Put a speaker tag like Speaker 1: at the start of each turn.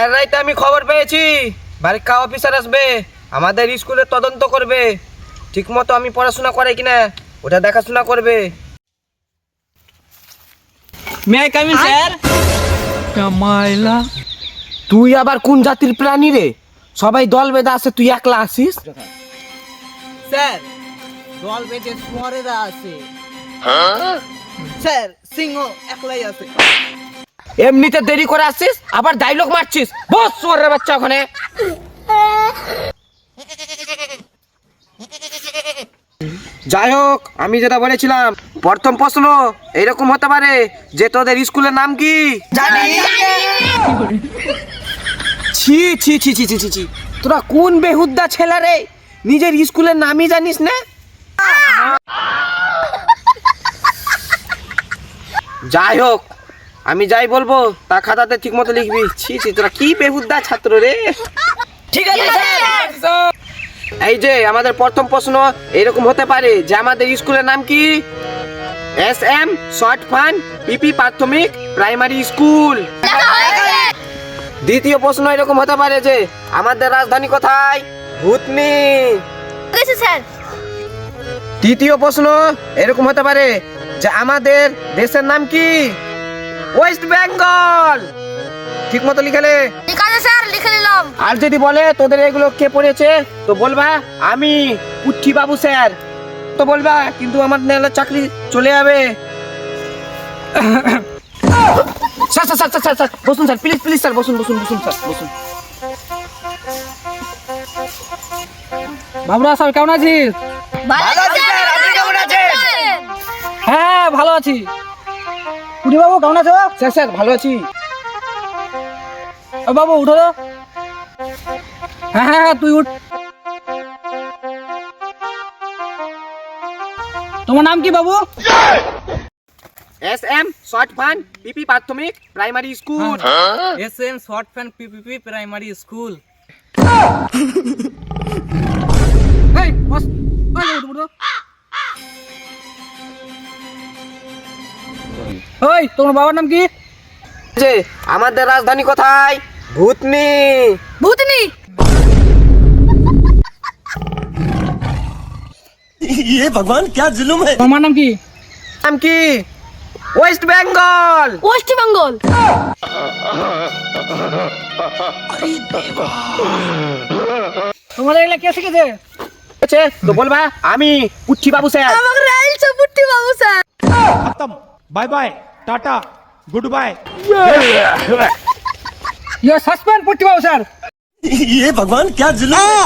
Speaker 1: Sir রাইতে আমি খবর পেয়েছি বারিকা অফিসার আসবে, আমাদের স্কুলে তদন্ত করবে, ঠিকমতো আমি পড়াশোনা করে কিনা ওটা দেখাশোনা করবে।
Speaker 2: May I come in sir?
Speaker 3: কামাইলা
Speaker 1: তুই আবার কোন জাতির প্রাণী রে? সবাই দল বেঁধে আসে, তুই একলা আসিস?
Speaker 2: স্যার দল বেঁধে শুয়ারেরা আছে। স্যার সিংহ একলাই আছে।
Speaker 1: এমনিতে দেরি করে আসছিস, আবার ডায়লগ মারছিস। বস সোরের বাচ্চা ওখানে। যাই হোক, আমি যেটা বলেছিলাম, প্রথম প্রশ্ন এরকম হতে পারে যে তোদের স্কুলের নাম কি? জানি। ছি ছি ছি ছি ছি ছি ছি, তোরা কোন বেহুদ্দা ছেলে রে, নিজের স্কুলের নামই জানিস না? যাই হোক, আমি যাই বলবো তা খাতাতে ঠিক মতো লিখবি। ছি ছি, তোরা কি বেহুদ্দা ছাত্র রে। ঠিক আছে স্যার। এই যে আমাদের প্রথম প্রশ্ন এরকম হতে পারে যে আমাদের স্কুলের নাম কি? SM শর্ট ফান পিপি প্রাথমিক প্রাইমারি স্কুল। দ্বিতীয় প্রশ্ন এরকম হতে পারে যে আমাদের রাজধানী কোথায়? ভূতনি।
Speaker 4: স্যার।
Speaker 1: তৃতীয় প্রশ্ন এরকম হতে পারে যে আমাদের দেশের নাম কি? ওয়েস্ট বেঙ্গল। ঠিক মতো লিখলে।
Speaker 4: ঠিক আছে স্যার, লিখে নিলাম।
Speaker 1: আর যদি বলে তোদের এগুলো কে পড়েছে, তো বলবা আমি পুট্টি বাবু স্যার, তো বলবা, কিন্তু আমার নেলা চাকরি চলে যাবে। Sir sir sir sir sir বসুন স্যার, প্লিজ প্লিজ স্যার, বসুন বসুন বসুন স্যার, বসুন।
Speaker 2: বাবুরা স্যার কেমন আছিস?
Speaker 4: ভালো আছি স্যার, আপনি কেমন আছেন?
Speaker 2: হ্যাঁ ভালো আছি। পুরি বাবু কেমন আছো?
Speaker 1: স্যার স্যার ভালো আছি।
Speaker 2: ও বাবু উঠো তো। হ্যাঁ হ্যাঁ হ্যাঁ, তুই উঠ। তোমার নাম কি বাবু?
Speaker 1: SM শর্ট ফান পিপি প্রাথমিক primary school.
Speaker 2: SM short fan PPP primary school. এই বস, ওই তোমার বাবার নাম কি?
Speaker 1: যে আমাদের রাজধানী কোথায়? ভূতনি।
Speaker 4: ভূতনি।
Speaker 3: ये भगवान क्या जुल्म है।
Speaker 2: তোমার নাম কি?
Speaker 1: নাম কি? ওয়েস্ট বেঙ্গল।
Speaker 4: ওয়েস্ট বেঙ্গল।
Speaker 2: তোমাদের এগুলা কে শিখেছে?
Speaker 1: আছে তো বলবা আমি পুট্টি বাবু স্যার।
Speaker 4: আমাকে রাইল চপুট্টি বাবু স্যার।
Speaker 3: खत्म बाय बाय टाटा गुड बाय।
Speaker 2: ইউ সাসপেন্ড পুট্টি বাবু স্যার।
Speaker 3: ये भगवान क्या जुल्म है।